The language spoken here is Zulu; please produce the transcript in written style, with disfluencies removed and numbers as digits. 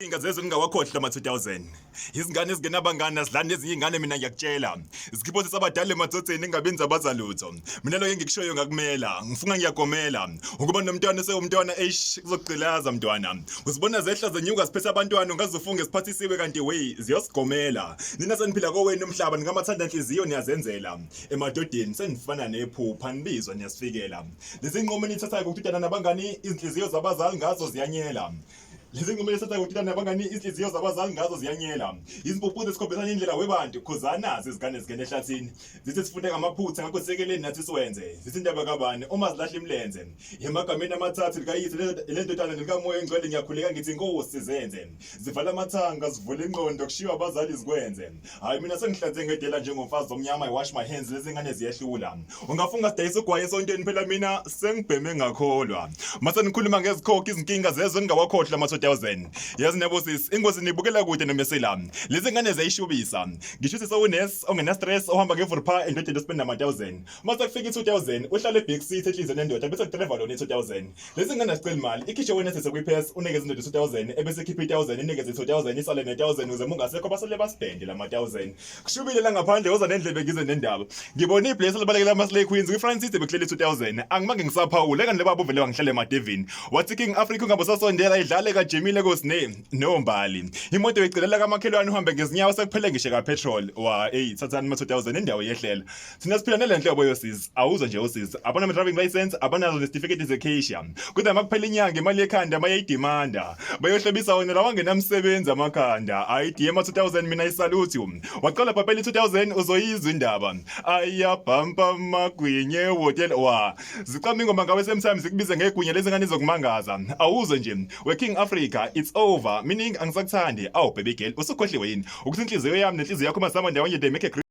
Ingazezwe ngingawakhohlwa ama-2000. Izingane ezingenabangani azidlani ezinye izingane mina ngiyakutshela. Isikhiphothe sabadala emadzodzeni engabenzi abazalutho. Mina lo engikushoyo ngakumela, ngifunga ngiyagomela. Ukuba nomntwana sewumntwana kuzogcilaza mntwana. Uzibona zehla zenyuka siphethe abantwana ungazofunga siphathisiwe kanti ziyosigomela. Nina seniphila kowenu umhlaba ngamathanda inhliziyo niyazenzela. Emadodeni senifana nephupha nibizwa niyasifikela. Lezi nqomo nithathayo ukuthuthana nabangani izinhliziyo zabazali ngazo ziyanyela. Lezi ngumele setha ukuthi nabangani inhliziyo zabazali ngazo ziyanyela. Izimpuphu esikhombisana indlela webantu khuzana izingane zingene ehlathini. Zithi sifunde ngamaphutha ngakho sekeleni nathi siwenze. Zithi indaba kabani uma zilahla imlenze. Emagameni amathathu likayithi le ndodana likamoya engcwele ngiyakhuleka ngithi inkosi zenze. Zivala amathanga zivule ingqondo kushiwa abazali zikwenze. Hayi mina sengihlanze ngedela njengomfazi omnyama I wash my hands lezi ngane ziyehlula. Ungafunga sidayisa ugwaye esontweni phela mina sengibheme ngakholwa. Mase nikhuluma ngezikhokho izinkinga zezwe ngingawakhohlwa ama-2000. Yazi nabo sis ingozi nibukela kude nomesela. Lezi ngane ziyishubisa. Ngisho sewunes ongena stress ohamba ngevurpa endodeni spend ama-1000. Mase kufika i-2000 uhlala e-back seat ehlizwe nendoda bese kudriver lona i-2000. Lezi ngane zicela imali ikhishwe wena sekwi-pass unikeze indoda i-2000 ebese khipha i-1000 inikeze i-2000 isale ne-1000 uze mungasekho basale basipende lama-1000. Kushubile la ngaphandle oza nendlebe ngize nendaba. Ngibona iplace libalekela ama-slay queens kwi-Francis bekhlele i-2000. Angimange ngisaphawule kanti leba buvele wangihlale emadevini. Wathi King Afrika ungabosasondela idlale kajimile kosine nombali. Imoto beyicelela kamakhelwane uhambe ngezinyawo sekuphele ngishe kapetrol. Thathani ama-2000 indawo yehlela. Thina siphila nelenhlobo yosizi. Awuzwa nje usizi. Abana driving license abanazo nesitifiketi zecation. Kodwa makuphela inyanga imali ekhanda bayayidimanda. Bayohlebisa wona la wangenamsebenzi amakhanda. IDM 2000 mina isaluthi. Waqala papeli 2000 uzoyizwa indaba. Ayabhampa magwinye hotel zicama ingoma ngawe sometimes zikubize ngegwinya lezi ngane zokumangaza. Awuzwe nje we King Africa it's over meaning angisakuthandi baby girl usukhohliwe yini ukuthi inhliziyo yami nenhliziyo yakho masama ndawonye they make a